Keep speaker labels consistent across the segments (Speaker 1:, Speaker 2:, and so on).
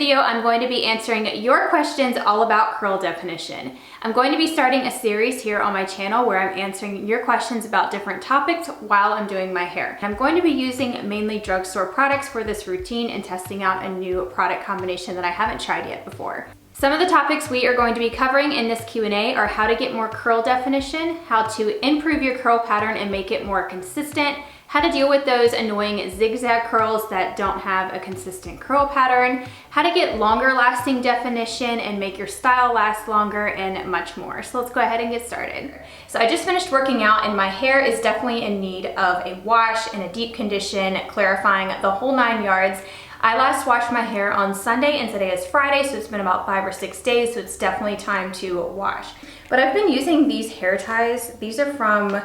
Speaker 1: video, I'm going to be answering your questions all about curl definition. I'm going to be starting a series here on my channel where I'm answering your questions about different topics while I'm doing my hair. I'm going to be using mainly drugstore products for this routine and testing out a new product combination that I haven't tried yet before. Some of the topics we are going to be covering in this Q&A are how to get more curl definition, how to improve your curl pattern and make it more consistent, how to deal with those annoying zigzag curls that don't have a consistent curl pattern, how to get longer lasting definition and make your style last longer, and much more. So let's go ahead and get started. So I just finished working out and my hair is definitely in need of a wash and a deep condition, clarifying the whole 9 yards. I last washed my hair on Sunday and today is Friday, so it's been about 5 or 6 days, so it's definitely time to wash. But I've been using these hair ties. These are from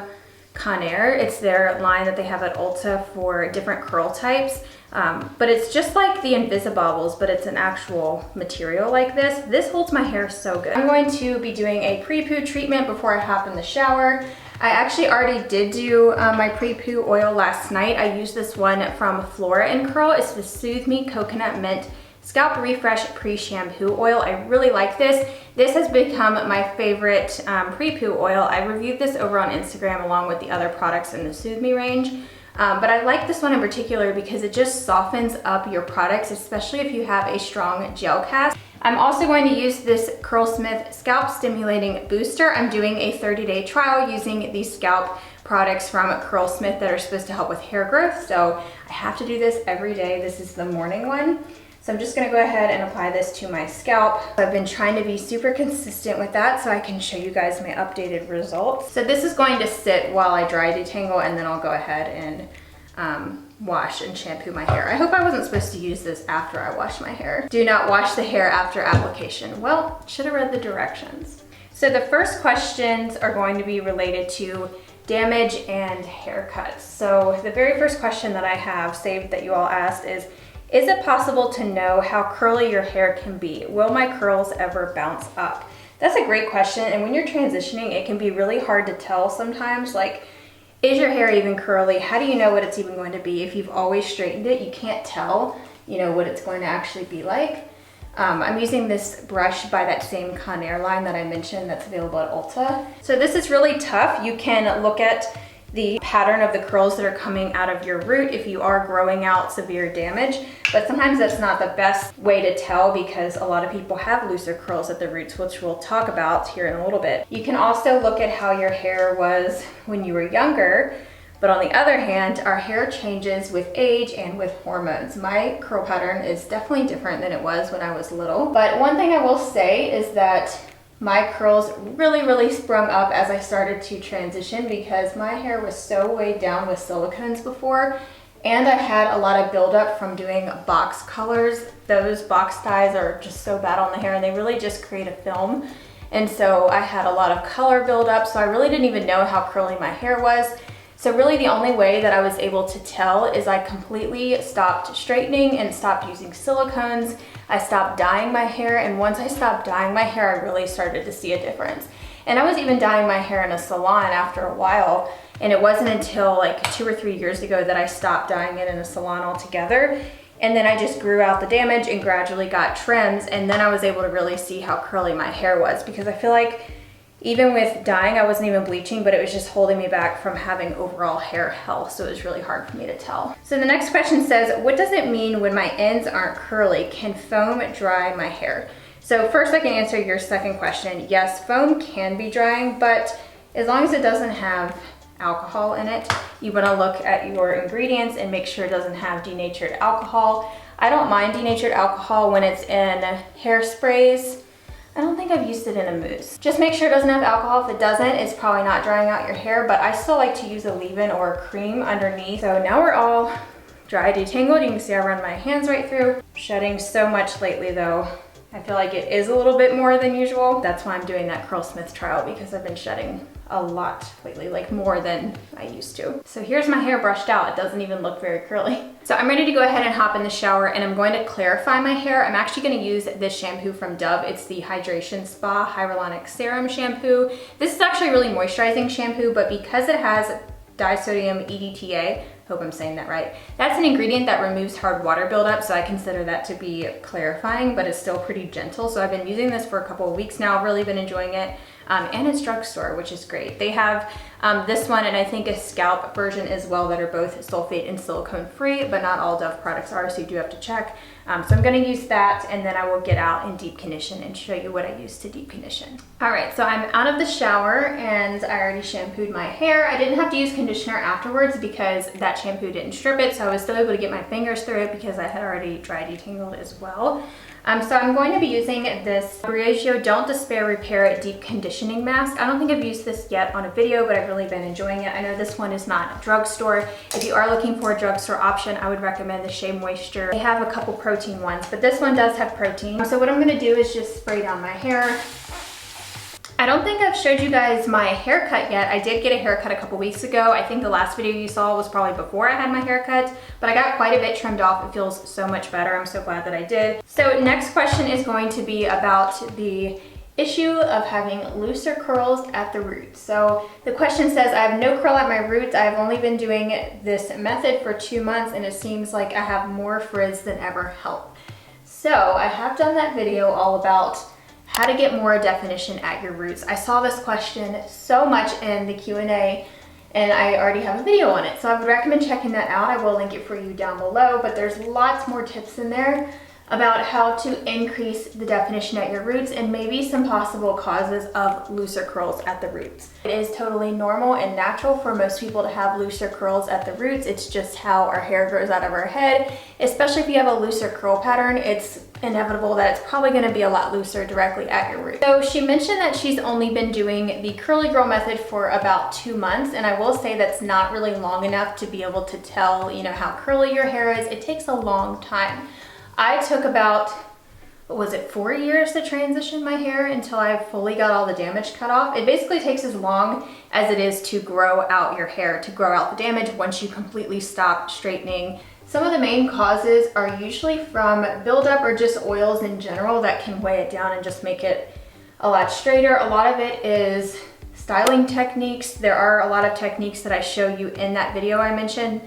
Speaker 1: Conair. It's their line that they have at Ulta for different curl types. But it's just like the Invisibobbles, but it's an actual material like this. This holds my hair so good. I'm going to be doing a pre-poo treatment before I hop in the shower. I actually already did do my pre-poo oil last night. I used this one from Flora & Curl. It's the Soothe Me Coconut Mint Scalp Refresh Pre-Shampoo Oil. I really like this. This has become my favorite pre-poo oil. I reviewed this over on Instagram along with the other products in the Soothe Me range. But I like this one in particular because it just softens up your products, especially if you have a strong gel cast. I'm also going to use this Curlsmith Scalp Stimulating Booster. I'm doing a 30-day trial using these scalp products from Curlsmith that are supposed to help with hair growth. So I have to do this every day. This is the morning one. So I'm just gonna go ahead and apply this to my scalp. I've been trying to be super consistent with that so I can show you guys my updated results. So this is going to sit while I dry detangle and then I'll go ahead and wash and shampoo my hair. I hope I wasn't supposed to use this after I wash my hair. Do not wash the hair after application. Well, should have read the directions. So the first questions are going to be related to damage and haircuts. So the very first question that I have saved that you all asked is it possible to know how curly your hair can be? Will my curls ever bounce up? That's a great question, and when you're transitioning, it can be really hard to tell sometimes, like, is your hair even curly? How do you know what it's even going to be? If you've always straightened it, you can't tell, you know, what it's going to actually be like. I'm using this brush by that same Conair line that I mentioned that's available at Ulta. So this is really tough. You can look at the pattern of the curls that are coming out of your root if you are growing out severe damage, but sometimes that's not the best way to tell because a lot of people have looser curls at the roots, which we'll talk about here in a little bit. You can also look at how your hair was when you were younger, but on the other hand, our hair changes with age and with hormones. My curl pattern is definitely different than it was when I was little, but one thing I will say is that my curls really sprung up as I started to transition because my hair was so weighed down with silicones before, and I had a lot of buildup from doing box colors. Those box dyes are just so bad on the hair and they really just create a film. And so I had a lot of color buildup, so I really didn't even know how curly my hair was. So really the only way that I was able to tell is I completely stopped straightening and stopped using silicones. I stopped dyeing my hair, and once I stopped dyeing my hair, I really started to see a difference. And I was even dyeing my hair in a salon after a while, and it wasn't until like 2 or 3 years ago that I stopped dyeing it in a salon altogether. And then I just grew out the damage and gradually got trims, and then I was able to really see how curly my hair was, because I feel like even with dyeing, I wasn't even bleaching, but it was just holding me back from having overall hair health, so it was really hard for me to tell. So the next question says, what does it mean when my ends aren't curly? Can foam dry my hair? So first I can answer your second question. Yes, foam can be drying, but as long as it doesn't have alcohol in it, you want to look at your ingredients and make sure it doesn't have denatured alcohol. I don't mind denatured alcohol when it's in hairsprays. I don't think I've used it in a mousse. Just make sure it doesn't have alcohol. If it doesn't, it's probably not drying out your hair, but I still like to use a leave-in or a cream underneath. So now we're all dry detangled. You can see I run my hands right through. Shedding so much lately though. I feel like it is a little bit more than usual. That's why I'm doing that Curlsmith trial, because I've been shedding a lot lately, like more than I used to. So here's my hair brushed out. It doesn't even look very curly. So I'm ready to go ahead and hop in the shower, and I'm going to clarify my hair. I'm actually going to use this shampoo from Dove. It's the Hydration Spa Hyaluronic Serum Shampoo. This is actually a really moisturizing shampoo, but because it has disodium EDTA, Hope I'm saying that right. That's an ingredient that removes hard water buildup, so I consider that to be clarifying, but it's still pretty gentle. So I've been using this for a couple of weeks now, I've really been enjoying it. And it's drugstore, which is great. They have this one and I think a scalp version as well that are both sulfate and silicone free, but not all Dove products are, so you do have to check. So I'm gonna use that and then I will get out and deep condition and show you what I use to deep condition. All right, so I'm out of the shower and I already shampooed my hair. I didn't have to use conditioner afterwards because that shampoo didn't strip it, so I was still able to get my fingers through it because I had already dry detangled as well. So I'm going to be using this Briogeo Don't Despair Repair Deep Conditioning Mask. I don't think I've used this yet on a video, but I've really been enjoying it. I know this one is not drugstore. If you are looking for a drugstore option, I would recommend the Shea Moisture. They have a couple protein ones, but this one does have protein. So what I'm gonna do is just spray down my hair. I don't think I've showed you guys my haircut yet. I did get a haircut a couple weeks ago. I think the last video you saw was probably before I had my haircut, but I got quite a bit trimmed off. It feels so much better. I'm so glad that I did. So next question is going to be about the issue of having looser curls at the root. So the question says, I have no curl at my roots. I've only been doing this method for 2 months and it seems like I have more frizz than ever. Help. So I have done that video all about how to get more definition at your roots. I saw this question so much in the Q&A and I already have a video on it. So I would recommend checking that out. I will link it for you down below, but there's lots more tips in there about how to increase the definition at your roots and maybe some possible causes of looser curls at the roots. It is totally normal and natural for most people to have looser curls at the roots. It's just how our hair grows out of our head. Especially if you have a looser curl pattern, it's inevitable that it's probably gonna be a lot looser directly at your root. So she mentioned that she's only been doing the curly girl method for about 2 months, and I will say that's not really long enough to be able to tell, you know, how curly your hair is. It takes a long time. I took about, what was it, 4 years to transition my hair until I fully got all the damage cut off. It basically takes as long as it is to grow out your hair, to grow out the damage once you completely stop straightening. Some of the main causes are usually from buildup or just oils in general that can weigh it down and just make it a lot straighter. A lot of it is styling techniques. There are a lot of techniques that I show you in that video I mentioned,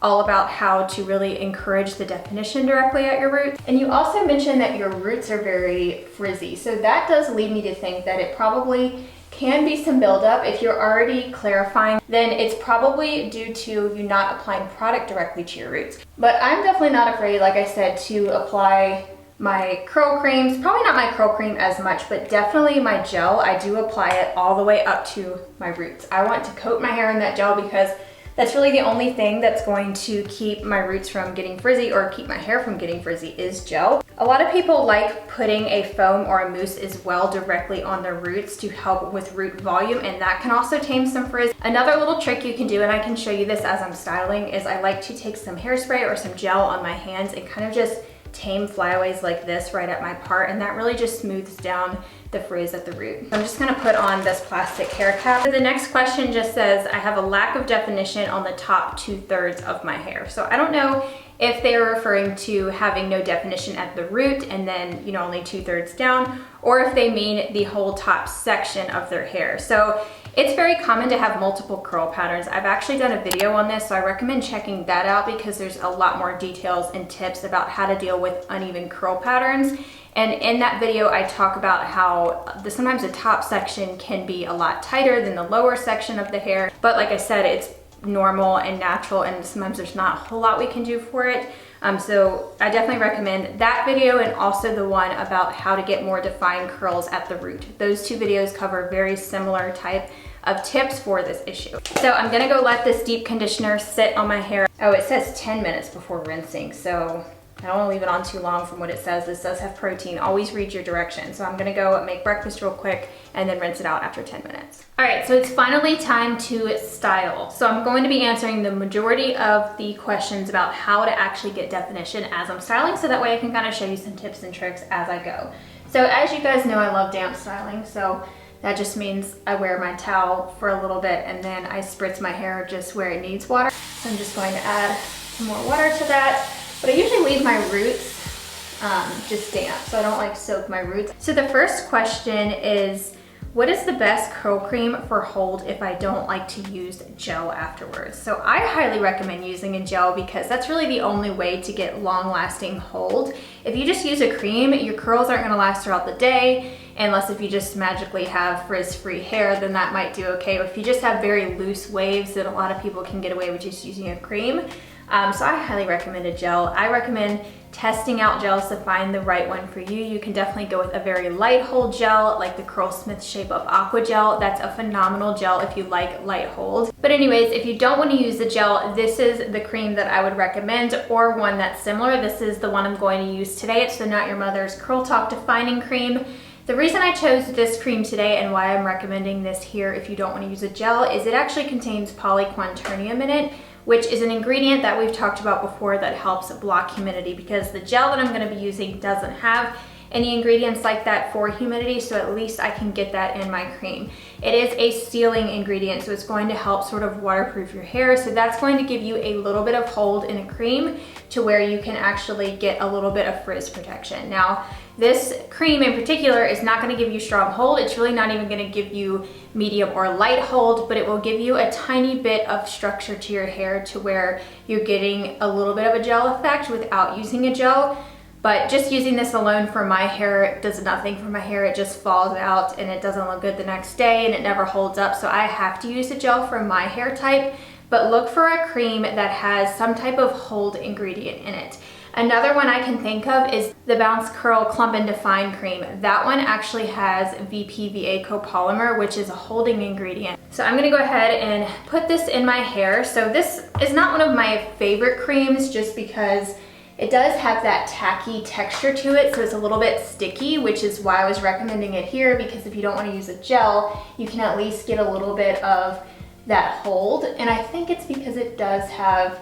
Speaker 1: all about how to really encourage the definition directly at your roots. And you also mentioned that your roots are very frizzy. So that does lead me to think that it probably can be some buildup. If you're already clarifying, then it's probably due to you not applying product directly to your roots. But I'm definitely not afraid, like I said, to apply my curl creams. Probably not my curl cream as much, but definitely my gel. I do apply it all the way up to my roots. I want to coat my hair in that gel because that's really the only thing that's going to keep my roots from getting frizzy or keep my hair from getting frizzy is gel. A lot of people like putting a foam or a mousse as well directly on their roots to help with root volume, and that can also tame some frizz. Another little trick you can do, and I can show you this as I'm styling, is I like to take some hairspray or some gel on my hands and kind of just tame flyaways like this right at my part, and that really just smooths down the frizz at the root. I'm just gonna put on this plastic hair cap. The next question just says, I have a lack of definition on the top 2/3 of my hair. So I don't know if they're referring to having no definition at the root and then, you know, only 2/3 down, or if they mean the whole top section of their hair. So it's very common to have multiple curl patterns. I've actually done a video on this, so I recommend checking that out because there's a lot more details and tips about how to deal with uneven curl patterns. And in that video, I talk about how sometimes the top section can be a lot tighter than the lower section of the hair. But like I said, it's normal and natural, and sometimes there's not a whole lot we can do for it. So I definitely recommend that video and also the one about how to get more defined curls at the root. Those two videos cover very similar type of tips for this issue. So I'm gonna go let this deep conditioner sit on my hair. Oh, it says 10 minutes before rinsing, so I don't want to leave it on too long from what it says. This does have protein. Always read your directions. So I'm gonna go make breakfast real quick and then rinse it out after 10 minutes. All right, so it's finally time to style. So I'm going to be answering the majority of the questions about how to actually get definition as I'm styling, so that way I can kind of show you some tips and tricks as I go. So as you guys know, I love damp styling. So that just means I wear my towel for a little bit and then I spritz my hair just where it needs water. So I'm just going to add some more water to that. But I usually leave my roots just damp, so I don't like soak my roots. So the first question is, what is the best curl cream for hold if I don't like to use gel afterwards? So I highly recommend using a gel because that's really the only way to get long-lasting hold. If you just use a cream, your curls aren't gonna last throughout the day, unless if you just magically have frizz-free hair, then that might do okay. But if you just have very loose waves, then a lot of people can get away with just using a cream. So I highly recommend a gel. I recommend testing out gels to find the right one for you. You can definitely go with a very light hold gel like the Curlsmith Shape Up Aqua Gel. That's a phenomenal gel if you like light hold. But anyways, if you don't want to use the gel, this is the cream that I would recommend, or one that's similar. This is the one I'm going to use today. It's the Not Your Mother's Curl Talk Defining Cream. The reason I chose this cream today and why I'm recommending this here if you don't want to use a gel is it actually contains polyquaternium in it, which is an ingredient that we've talked about before that helps block humidity, because the gel that I'm going to be using doesn't have any ingredients like that for humidity, so at least I can get that in my cream. It is a sealing ingredient, so it's going to help sort of waterproof your hair, so that's going to give you a little bit of hold in a cream to where you can actually get a little bit of frizz protection. Now, this cream in particular is not going to give you strong hold. It's really not even going to give you medium or light hold, but it will give you a tiny bit of structure to your hair to where you're getting a little bit of a gel effect without using a gel. But just using this alone for my hair does nothing for my hair. It just falls out and it doesn't look good the next day and it never holds up. So I have to use a gel for my hair type, but look for a cream that has some type of hold ingredient in it. Another one I can think of is the Bounce Curl Clump and Define Cream. That one actually has VPVA copolymer, which is a holding ingredient. So I'm gonna go ahead and put this in my hair. So this is not one of my favorite creams just because it does have that tacky texture to it, so it's a little bit sticky, which is why I was recommending it here, because if you don't want to use a gel, you can at least get a little bit of that hold. And I think it's because it does have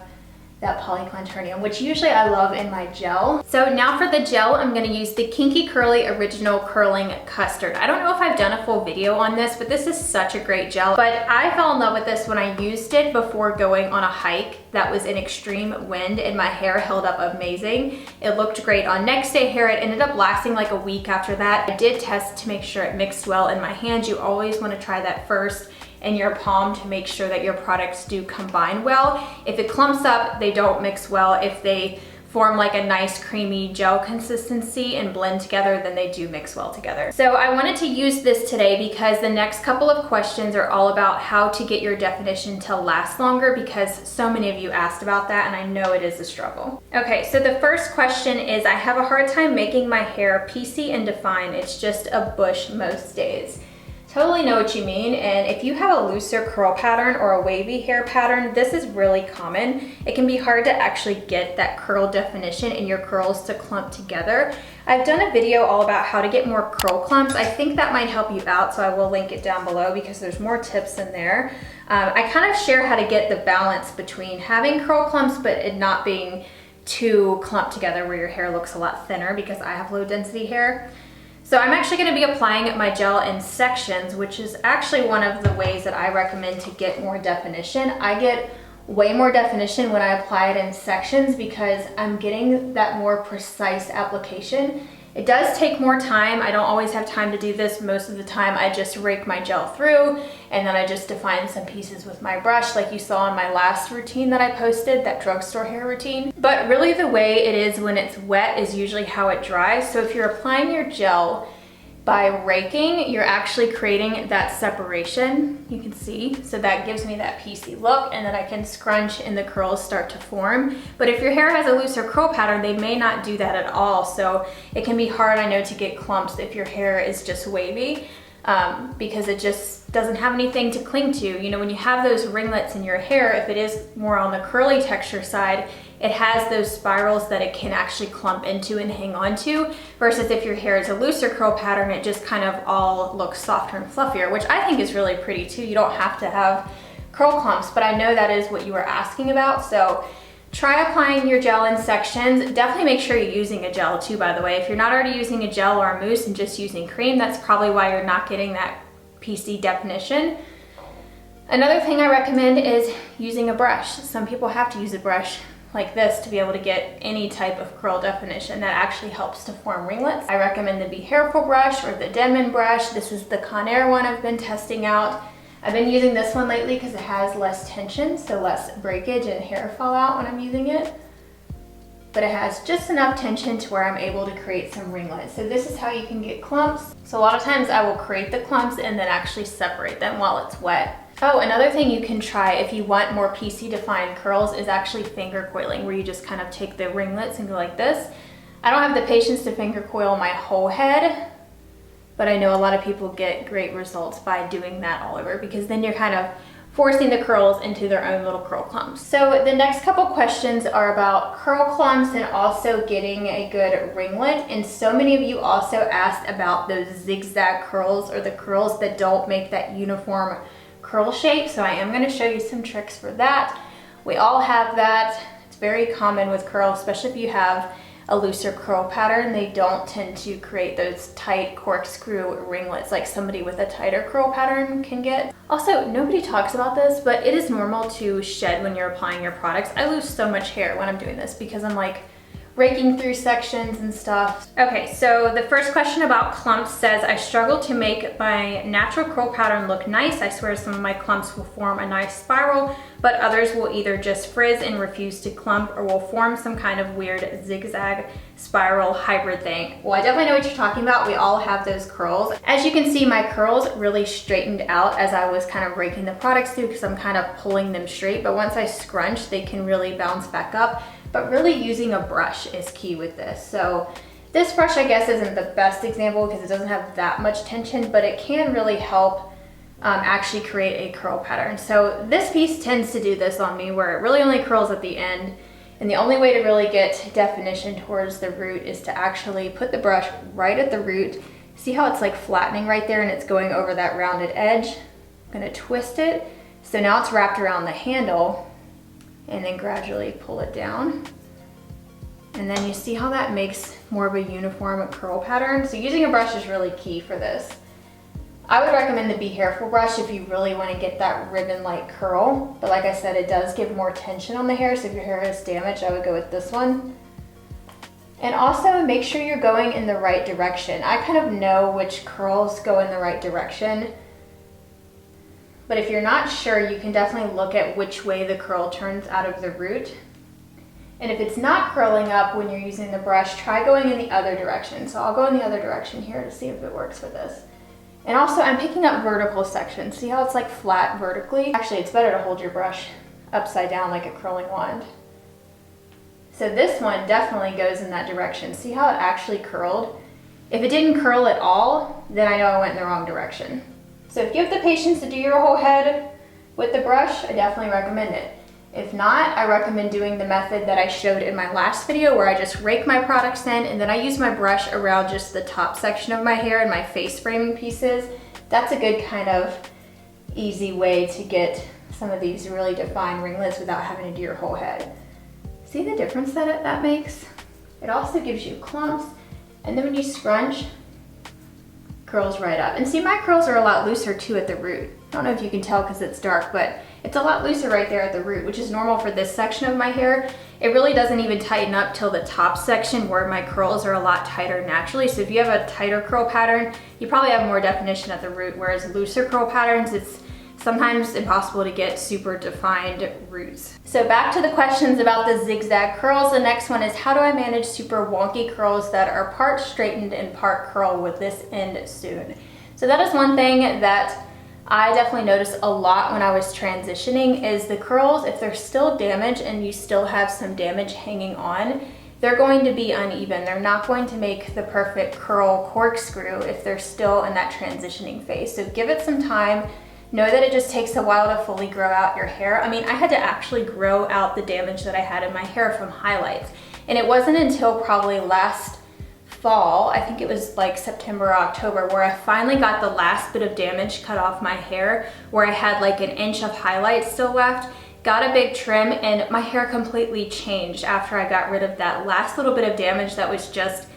Speaker 1: that polyquaternium, which usually I love in my gel. So now for the gel, I'm gonna use the Kinky Curly Original Curling Custard. I don't know if I've done a full video on this, but this is such a great gel. But I fell in love with this when I used it before going on a hike that was in extreme wind, and my hair held up amazing. It looked great on next day hair. It ended up lasting like a week after that. I did test to make sure it mixed well in my hands. You always wanna try that first in your palm to make sure that your products do combine well. If it clumps up, they don't mix well. If they form like a nice creamy gel consistency and blend together, then they do mix well together. So I wanted to use this today because the next couple of questions are all about how to get your definition to last longer, because so many of you asked about that and I know it is a struggle. Okay, so the first question is, I have a hard time making my hair piecey and defined. It's just a bush most days. Totally know what you mean, and if you have a looser curl pattern or a wavy hair pattern, this is really common. It can be hard to actually get that curl definition and your curls to clump together. I've done a video all about how to get more curl clumps. I think that might help you out, so I will link it down below because there's more tips in there. I kind of share how to get the balance between having curl clumps but it not being too clumped together where your hair looks a lot thinner, because I have low density hair. So I'm actually going to be applying my gel in sections, which is actually one of the ways that I recommend to get more definition. I get way more definition when I apply it in sections because I'm getting that more precise application. It does take more time. I don't always have time to do this. Most of the time I just rake my gel through and then I just define some pieces with my brush like you saw in my last routine that I posted, that drugstore hair routine. But really the way it is when it's wet is usually how it dries. So if you're applying your gel by raking, you're actually creating that separation, you can see. So that gives me that piecey look, and then I can scrunch and the curls start to form. But if your hair has a looser curl pattern, they may not do that at all. So it can be hard, I know, to get clumps if your hair is just wavy, because it just doesn't have anything to cling to. You know, when you have those ringlets in your hair, if it is more on the curly texture side, it has those spirals that it can actually clump into and hang on to, versus if your hair is a looser curl pattern, it just kind of all looks softer and fluffier, which I think is really pretty too. You don't have to have curl clumps, but I know that is what you were asking about. So try applying your gel in sections. Definitely make sure you're using a gel too, by the way. If you're not already using a gel or a mousse and just using cream, that's probably why you're not getting that PC definition. Another thing I recommend is using a brush. Some people have to use a brush like this to be able to get any type of curl definition that actually helps to form ringlets. I recommend the Be Hairful brush or the Denman brush. This is the Conair one I've been testing out. I've been using this one lately because it has less tension, so less breakage and hair fallout when I'm using it. But it has just enough tension to where I'm able to create some ringlets. So this is how you can get clumps. So a lot of times I will create the clumps and then actually separate them while it's wet. Oh, another thing you can try if you want more PC defined curls is actually finger coiling, where you just kind of take the ringlets and go like this. I don't have the patience to finger coil my whole head, but I know a lot of people get great results by doing that all over, because then you're kind of forcing the curls into their own little curl clumps. So the next couple questions are about curl clumps and also getting a good ringlet. And so many of you also asked about those zigzag curls, or the curls that don't make that uniform curl shape. So I am going to show you some tricks for that. We all have that. It's very common with curls, especially if you have a looser curl pattern. They don't tend to create those tight corkscrew ringlets like somebody with a tighter curl pattern can get. Also, nobody talks about this, but it is normal to shed when you're applying your products. I lose so much hair when I'm doing this because I'm like raking through sections and stuff. Okay, so the first question about clumps says, I struggle to make my natural curl pattern look nice. I swear some of my clumps will form a nice spiral, but others will either just frizz and refuse to clump, or will form some kind of weird zigzag spiral hybrid thing. Well, I definitely know what you're talking about. We all have those curls. As you can see, my curls really straightened out as I was kind of raking the products through, because I'm kind of pulling them straight, but once I scrunch, they can really bounce back up. But really using a brush is key with this. So this brush, I guess, isn't the best example because it doesn't have that much tension, but it can really help actually create a curl pattern. So this piece tends to do this on me, where it really only curls at the end. And the only way to really get definition towards the root is to actually put the brush right at the root. See how it's like flattening right there and it's going over that rounded edge? I'm gonna twist it. So now it's wrapped around the handle, and then gradually pull it down. And then you see how that makes more of a uniform curl pattern. So using a brush is really key for this. I would recommend the Be Hairful brush if you really want to get that ribbon-like curl. But like I said, it does give more tension on the hair, so if your hair is damaged, I would go with this one. And also make sure you're going in the right direction. I kind of know which curls go in the right direction. But if you're not sure, you can definitely look at which way the curl turns out of the root. And if it's not curling up when you're using the brush, try going in the other direction. So I'll go in the other direction here to see if it works for this. And also, I'm picking up vertical sections. See how it's like flat vertically? Actually, it's better to hold your brush upside down like a curling wand. So this one definitely goes in that direction. See how it actually curled? If it didn't curl at all, then I know I went in the wrong direction. So if you have the patience to do your whole head with the brush, I definitely recommend it. If not, I recommend doing the method that I showed in my last video, where I just rake my products in and then I use my brush around just the top section of my hair and my face framing pieces. That's a good kind of easy way to get some of these really defined ringlets without having to do your whole head. See the difference that that makes? It also gives you clumps, and then when you scrunch, curls right up. And see, my curls are a lot looser too at the root. I don't know if you can tell because it's dark, but it's a lot looser right there at the root, which is normal for this section of my hair. It really doesn't even tighten up till the top section, where my curls are a lot tighter naturally. So if you have a tighter curl pattern, you probably have more definition at the root, whereas looser curl patterns, it's sometimes impossible to get super defined roots. So back to the questions about the zigzag curls. The next one is, how do I manage super wonky curls that are part straightened and part curl? With this end soon? So that is one thing that I definitely noticed a lot when I was transitioning, is the curls, if they're still damaged and you still have some damage hanging on, they're going to be uneven. They're not going to make the perfect curl corkscrew if they're still in that transitioning phase. So give it some time. Know that it just takes a while to fully grow out your hair. I mean, I had to actually grow out the damage that I had in my hair from highlights. And it wasn't until probably last fall, I think it was like September or October, where I finally got the last bit of damage cut off my hair, where I had like an inch of highlights still left, got a big trim, and my hair completely changed after I got rid of that last little bit of damage that was just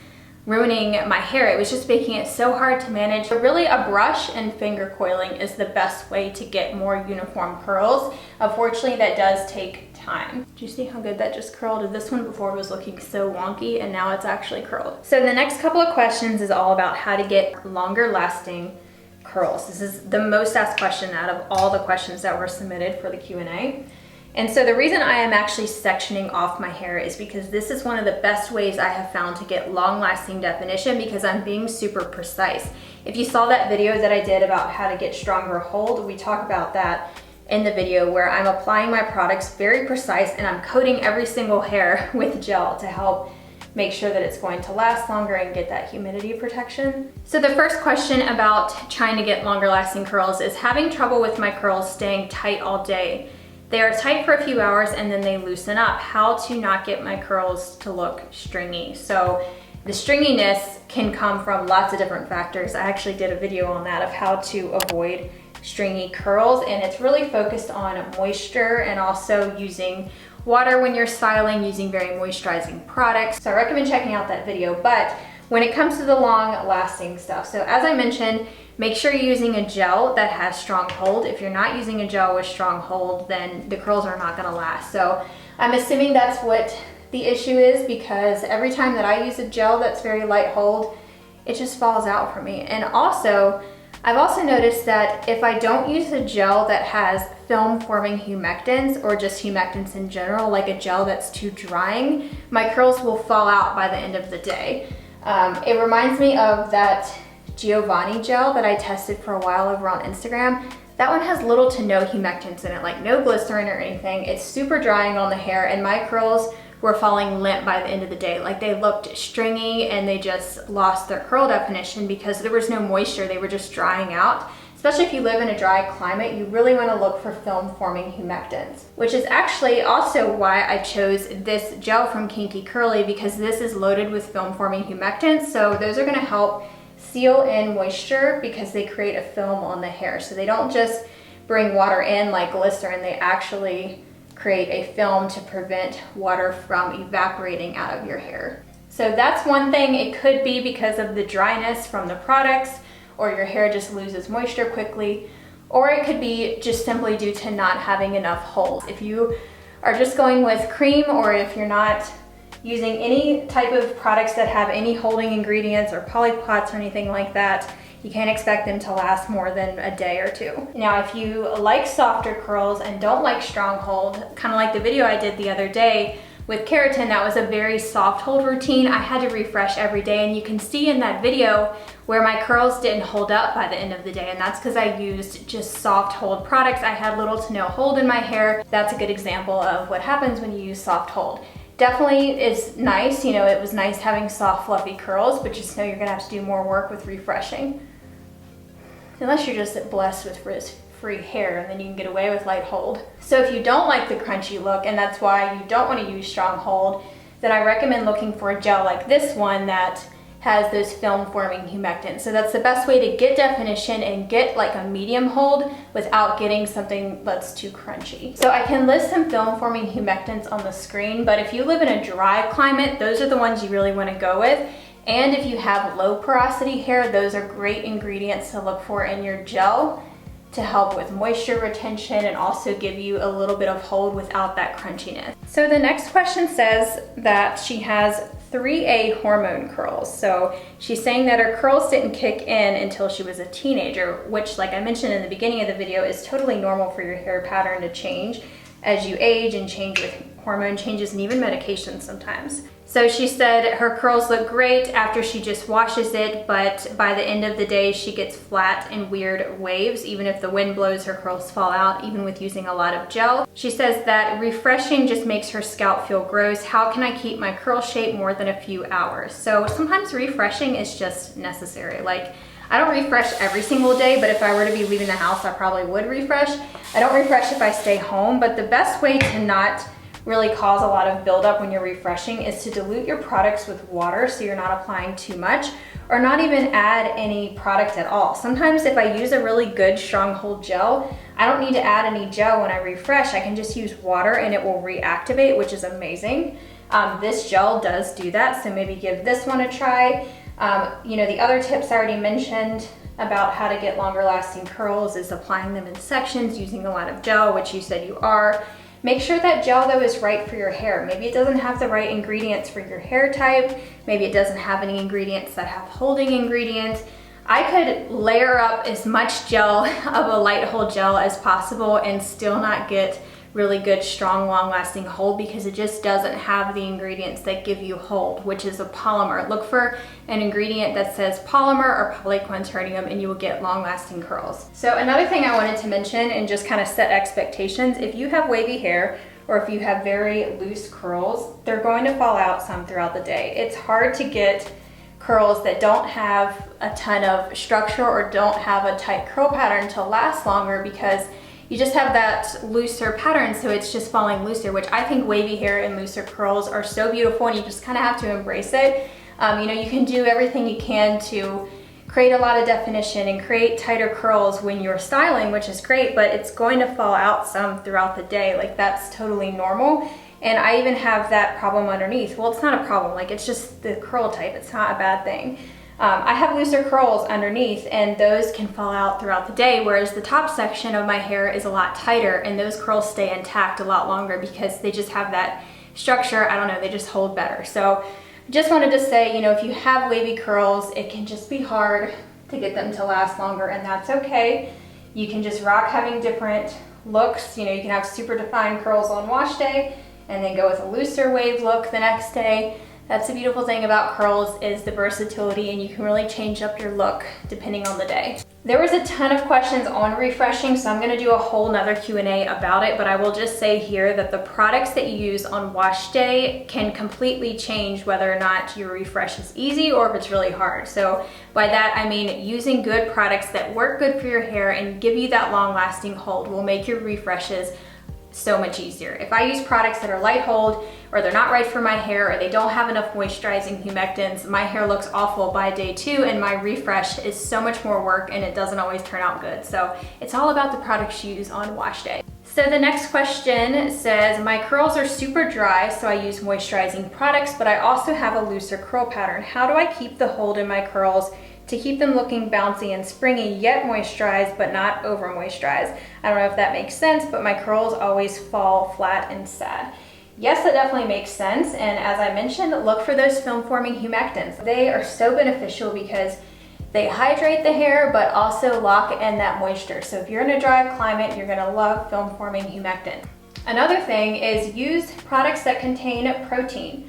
Speaker 1: ruining my hair. It was just making it so hard to manage. But really, a brush and finger coiling is the best way to get more uniform curls. Unfortunately, that does take time. Do you see how good that just curled? This one before was looking so wonky, and now it's actually curled. So the next couple of questions is all about how to get longer lasting curls. This is the most asked question out of all the questions that were submitted for the Q&A. And so the reason I am actually sectioning off my hair is because this is one of the best ways I have found to get long-lasting definition, because I'm being super precise. If you saw that video that I did about how to get stronger hold, we talk about that in the video where I'm applying my products very precise and I'm coating every single hair with gel to help make sure that it's going to last longer and get that humidity protection. So the first question about trying to get longer lasting curls is having trouble with my curls staying tight all day. They are tight for a few hours and then they loosen up. How to not get my curls to look stringy. So the stringiness can come from lots of different factors. I actually did a video on that of how to avoid stringy curls, and it's really focused on moisture and also using water when you're styling, using very moisturizing products. So I recommend checking out that video. But when it comes to the long lasting stuff, so as I mentioned, make sure you're using a gel that has strong hold. If you're not using a gel with strong hold, then the curls are not gonna last. So I'm assuming that's what the issue is, because every time that I use a gel that's very light hold, it just falls out for me. And also, I've also noticed that if I don't use a gel that has film forming humectants, or just humectants in general, like a gel that's too drying, my curls will fall out by the end of the day. It reminds me of that Giovanni gel that I tested for a while over on Instagram. That one has little to no humectants in it, like no glycerin or anything. It's super drying on the hair, and my curls were falling limp by the end of the day. Like, they looked stringy and they just lost their curl definition because there was no moisture. They were just drying out. Especially if you live in a dry climate, you really want to look for film forming humectants, which is actually also why I chose this gel from Kinky Curly, because this is loaded with film forming humectants. So those are going to help seal in moisture because they create a film on the hair. So they don't just bring water in like glycerin, they actually create a film to prevent water from evaporating out of your hair. So that's one thing. It could be because of the dryness from the products, or your hair just loses moisture quickly, or it could be just simply due to not having enough hold. If you are just going with cream, or if you're not using any type of products that have any holding ingredients or polypots or anything like that, you can't expect them to last more than a day or two. Now, if you like softer curls and don't like strong hold, kind of like the video I did the other day with keratin, that was a very soft hold routine. I had to refresh every day, and you can see in that video where my curls didn't hold up by the end of the day, and that's because I used just soft hold products. I had little to no hold in my hair. That's a good example of what happens when you use soft hold. Definitely is nice, you know, it was nice having soft fluffy curls, but just know you're gonna have to do more work with refreshing. Unless you're just blessed with frizz-free hair, and then you can get away with light hold. So if you don't like the crunchy look, and that's why you don't want to use strong hold, then I recommend looking for a gel like this one that has those film forming humectants. So that's the best way to get definition and get like a medium hold without getting something that's too crunchy. So I can list some film forming humectants on the screen, but if you live in a dry climate, those are the ones you really want to go with. And if you have low porosity hair, those are great ingredients to look for in your gel to help with moisture retention and also give you a little bit of hold without that crunchiness. So the next question says that she has 3A hormone curls. So she's saying that her curls didn't kick in until she was a teenager, which, like I mentioned in the beginning of the video, is totally normal for your hair pattern to change as you age and change with hormone changes and even medications sometimes. So she said her curls look great after she just washes it, but by the end of the day she gets flat and weird waves. Even if the wind blows, her curls fall out, even with using a lot of gel. She says that refreshing just makes her scalp feel gross. How can I keep my curl shape more than a few hours? So sometimes refreshing is just necessary. Like, I don't refresh every single day, but if I were to be leaving the house, I probably would refresh. I don't refresh if I stay home, but the best way to not really cause a lot of buildup when you're refreshing is to dilute your products with water so you're not applying too much, or not even add any product at all. Sometimes if I use a really good strong hold gel, I don't need to add any gel when I refresh. I can just use water and it will reactivate, which is amazing. This gel does do that, so maybe give this one a try. You know, the other tips I already mentioned about how to get longer lasting curls is applying them in sections using a lot of gel, which you said you are. Make sure that gel though is right for your hair. Maybe it doesn't have the right ingredients for your hair type. Maybe it doesn't have any ingredients that have holding ingredients. I could layer up as much gel of a light hold gel as possible and still not get really good, strong, long-lasting hold because it just doesn't have the ingredients that give you hold, which is a polymer. Look for an ingredient that says polymer or polyquinternium and you will get long-lasting curls. So another thing I wanted to mention and just kind of set expectations, if you have wavy hair or if you have very loose curls, they're going to fall out some throughout the day. It's hard to get curls that don't have a ton of structure or don't have a tight curl pattern to last longer because you just have that looser pattern, so it's just falling looser, which I think wavy hair and looser curls are so beautiful and you just kind of have to embrace it. You know, you can do everything you can to create a lot of definition and create tighter curls when you're styling, which is great, but it's going to fall out some throughout the day. Like, that's totally normal. And I even have that problem underneath. Well, it's not a problem, like it's just the curl type, it's not a bad thing. I have looser curls underneath and those can fall out throughout the day, whereas the top section of my hair is a lot tighter and those curls stay intact a lot longer because they just have that structure. I don't know, they just hold better. So just wanted to say, you know, if you have wavy curls, it can just be hard to get them to last longer, and that's okay. You can just rock having different looks. You know, you can have super defined curls on wash day and then go with a looser wave look the next day. That's the beautiful thing about curls, is the versatility, and you can really change up your look depending on the day. There was a ton of questions on refreshing, so I'm gonna do a whole nother Q&A about it, but I will just say here that the products that you use on wash day can completely change whether or not your refresh is easy or if it's really hard. So by that, I mean using good products that work good for your hair and give you that long lasting hold will make your refreshes so much easier. If I use products that are light hold or they're not right for my hair or they don't have enough moisturizing humectants, my hair looks awful by day 2 and my refresh is so much more work and it doesn't always turn out good. So it's all about the products you use on wash day. So the next question says, my curls are super dry, so I use moisturizing products, but I also have a looser curl pattern. How do I keep the hold in my curls to keep them looking bouncy and springy, yet moisturized, but not over moisturized? I don't know if that makes sense, but my curls always fall flat and sad. Yes, that definitely makes sense. And as I mentioned, look for those film forming humectants. They are so beneficial because they hydrate the hair, but also lock in that moisture. So if you're in a dry climate, you're gonna love film forming humectant. Another thing is use products that contain protein.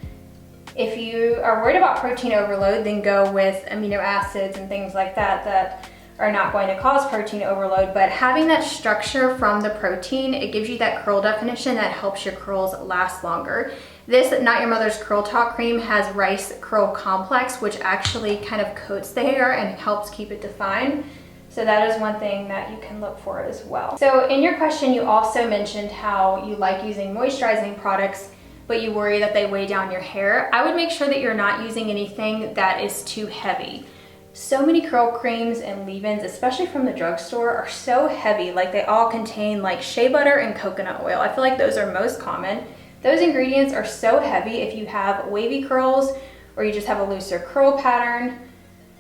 Speaker 1: If you are worried about protein overload, then go with amino acids and things like that that are not going to cause protein overload, but having that structure from the protein, it gives you that curl definition that helps your curls last longer. This Not Your Mother's Curl Talk cream has rice curl complex, which actually kind of coats the hair and helps keep it defined. So that is one thing that you can look for as well. So in your question, you also mentioned how you like using moisturizing products, but you worry that they weigh down your hair. I would make sure that you're not using anything that is too heavy. So many curl creams and leave-ins, especially from the drugstore, are so heavy. Like, they all contain like shea butter and coconut oil. I feel like those are most common. Those ingredients are so heavy if you have wavy curls or you just have a looser curl pattern,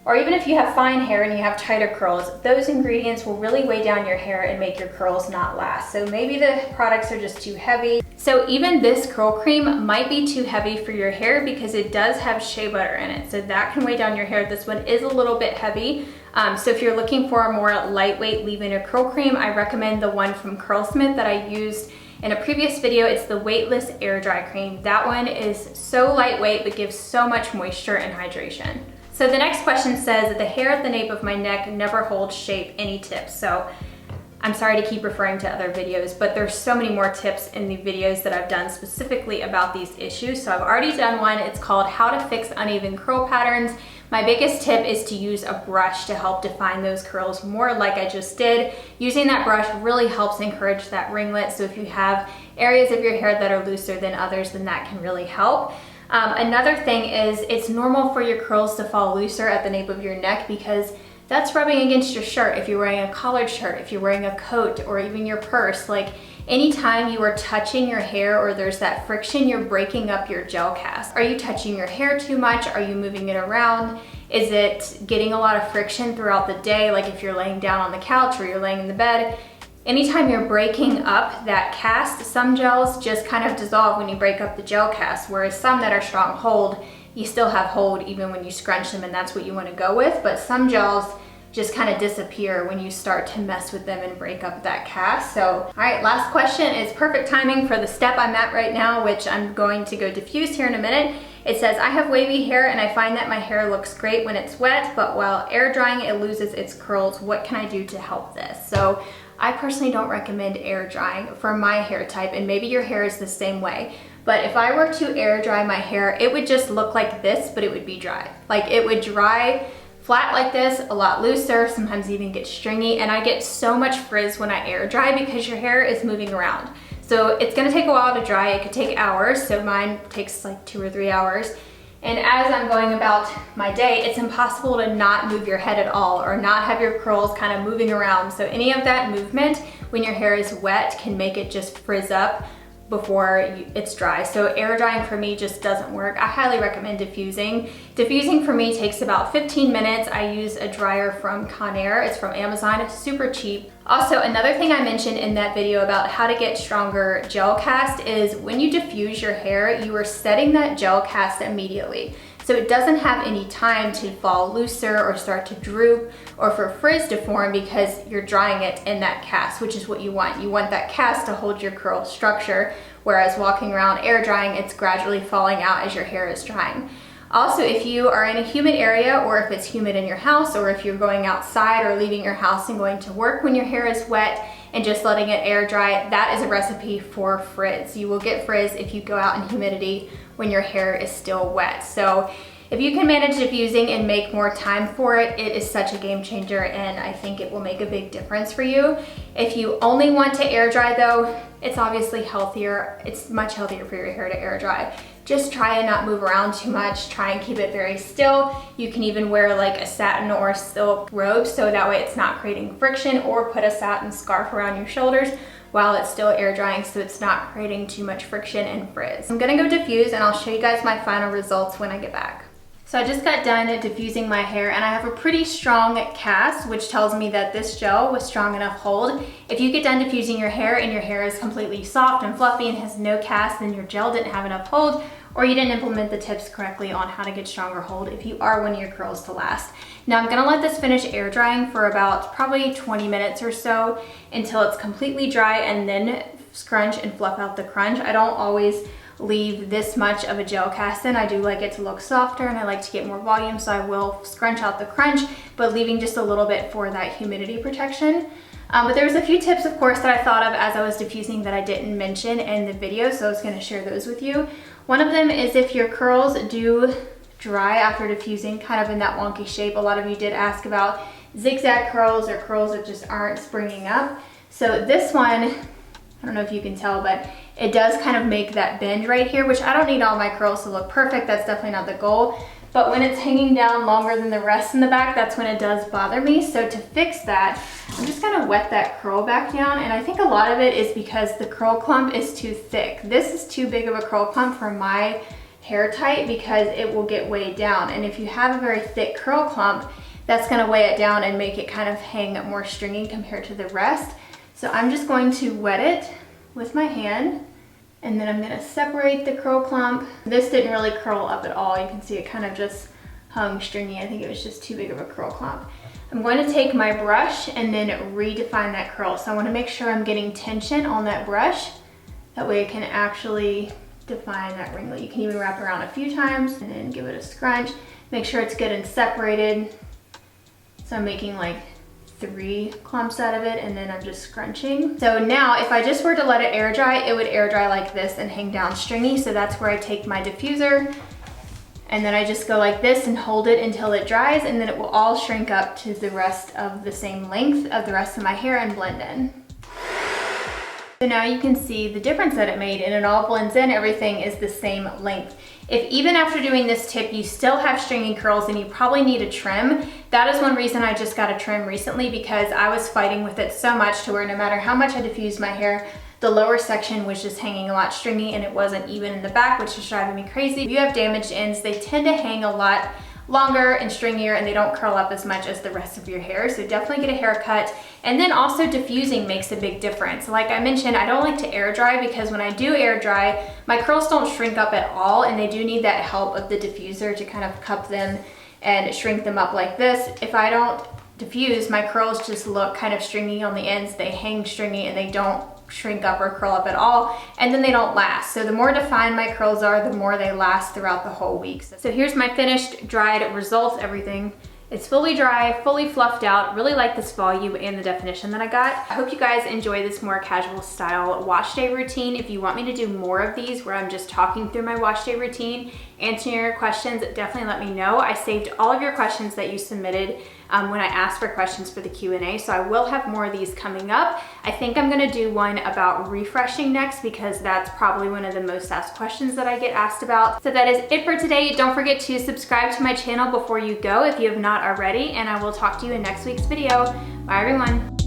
Speaker 1: or even if you have fine hair and you have tighter curls, those ingredients will really weigh down your hair and make your curls not last. So maybe the products are just too heavy. So even this curl cream might be too heavy for your hair because it does have shea butter in it. So that can weigh down your hair. This one is a little bit heavy. So if you're looking for a more lightweight leave-in or curl cream, I recommend the one from Curlsmith that I used in a previous video. It's the weightless air dry cream. That one is so lightweight but gives so much moisture and hydration. So the next question says that the hair at the nape of my neck never holds shape. Any tips? So I'm sorry to keep referring to other videos, but there's so many more tips in the videos that I've done specifically about these issues. So I've already done one. It's called How to Fix Uneven Curl Patterns. My biggest tip is to use a brush to help define those curls more like I just did. Using that brush really helps encourage that ringlet. So if you have areas of your hair that are looser than others, then that can really help. Another thing is it's normal for your curls to fall looser at the nape of your neck because that's rubbing against your shirt. If you're wearing a collared shirt, if you're wearing a coat, or even your purse, like anytime you are touching your hair or there's that friction, you're breaking up your gel cast. Are you touching your hair too much? Are you moving it around? Is it getting a lot of friction throughout the day? Like if you're laying down on the couch or you're laying in the bed, anytime you're breaking up that cast, some gels just kind of dissolve when you break up the gel cast, whereas some that are strong hold, you still have hold even when you scrunch them, and that's what you want to go with. But some gels just kind of disappear when you start to mess with them and break up that cast. So, all right, last question is perfect timing for the step I'm at right now, which I'm going to go diffuse here in a minute. It says, I have wavy hair and I find that my hair looks great when it's wet, but while air drying, it loses its curls. What can I do to help this? So I personally don't recommend air drying for my hair type, and maybe your hair is the same way. But if I were to air dry my hair, it would just look like this, but it would be dry. Like it would dry flat like this, a lot looser, sometimes even get stringy, and I get so much frizz when I air dry because your hair is moving around. So it's gonna take a while to dry. It could take hours, so mine takes like 2 or 3 hours. And as I'm going about my day, it's impossible to not move your head at all or not have your curls kind of moving around. So any of that movement when your hair is wet can make it just frizz up before it's dry. So air drying for me just doesn't work. I highly recommend diffusing. Diffusing for me takes about 15 minutes. I use a dryer from Conair. It's from Amazon. It's super cheap. Also, another thing I mentioned in that video about how to get stronger gel cast is when you diffuse your hair, you are setting that gel cast immediately. So it doesn't have any time to fall looser or start to droop or for frizz to form because you're drying it in that cast, which is what you want. You want that cast to hold your curl structure, whereas walking around air drying, it's gradually falling out as your hair is drying. Also, if you are in a humid area, or if it's humid in your house, or if you're going outside or leaving your house and going to work when your hair is wet and just letting it air dry, that is a recipe for frizz. You will get frizz if you go out in humidity when your hair is still wet. So if you can manage diffusing and make more time for it, it is such a game changer, and I think it will make a big difference for you. If you only want to air dry though, it's obviously healthier. It's much healthier for your hair to air dry. Just try and not move around too much. Try and keep it very still. You can even wear like a satin or silk robe so that way it's not creating friction, or put a satin scarf around your shoulders while it's still air drying so it's not creating too much friction and frizz. I'm gonna go diffuse and I'll show you guys my final results when I get back. So I just got done diffusing my hair and I have a pretty strong cast, which tells me that this gel was strong enough hold. If you get done diffusing your hair and your hair is completely soft and fluffy and has no cast, then your gel didn't have enough hold, or you didn't implement the tips correctly on how to get stronger hold if you are wanting your curls to last. Now I'm gonna let this finish air drying for about probably 20 minutes or so until it's completely dry, and then scrunch and fluff out the crunch. I don't always leave this much of a gel cast in. I do like it to look softer and I like to get more volume, so I will scrunch out the crunch, but leaving just a little bit for that humidity protection. But there was a few tips, of course, that I thought of as I was diffusing that I didn't mention in the video, so I was gonna share those with you. One of them is if your curls do dry after diffusing, kind of in that wonky shape. A lot of you did ask about zigzag curls or curls that just aren't springing up. So this one, I don't know if you can tell, but it does kind of make that bend right here, which I don't need all my curls to look perfect. That's definitely not the goal. But when it's hanging down longer than the rest in the back, that's when it does bother me. So to fix that, I'm just gonna wet that curl back down. And I think a lot of it is because the curl clump is too thick. This is too big of a curl clump for my hair type because it will get weighed down. And if you have a very thick curl clump, that's gonna weigh it down and make it kind of hang more stringy compared to the rest. So I'm just going to wet it with my hand, and then I'm gonna separate the curl clump. This didn't really curl up at all. You can see it kind of just hung stringy. I think it was just too big of a curl clump. I'm going to take my brush and then redefine that curl. So I wanna make sure I'm getting tension on that brush. That way it can actually define that ringlet. You can even wrap it around a few times and then give it a scrunch. Make sure it's good and separated. So I'm making like 3 clumps out of it, and then I'm just scrunching. So now if I just were to let it air dry, it would air dry like this and hang down stringy. So that's where I take my diffuser and then I just go like this and hold it until it dries, and then it will all shrink up to the rest of the same length of the rest of my hair and blend in. So now you can see the difference that it made, and it all blends in. Everything is the same length. If even after doing this tip, you still have stringy curls and you probably need a trim, that is one reason I just got a trim recently, because I was fighting with it so much to where no matter how much I diffused my hair, the lower section was just hanging a lot stringy and it wasn't even in the back, which is driving me crazy. If you have damaged ends, they tend to hang a lot longer and stringier and they don't curl up as much as the rest of your hair. So definitely get a haircut. And then also diffusing makes a big difference. Like I mentioned, I don't like to air dry because when I do air dry, my curls don't shrink up at all, and they do need that help of the diffuser to kind of cup them and shrink them up like this. If I don't diffuse, my curls just look kind of stringy on the ends. They hang stringy and they don't shrink up or curl up at all, and then they don't last. So the more defined my curls are, the more they last throughout the whole week. So here's my finished dried results. Everything is fully dry, fully fluffed out. Really like this volume and the definition that I got. I hope you guys enjoy this more casual style wash day routine. If you want me to do more of these where I'm just talking through my wash day routine, answering your questions, definitely let me know. I saved all of your questions that you submitted when I asked for questions for the Q&A, so I will have more of these coming up. I think I'm gonna do one about refreshing next, because that's probably one of the most asked questions that I get asked about. So that is it for today. Don't forget to subscribe to my channel before you go if you have not already, and I will talk to you in next week's video. Bye everyone.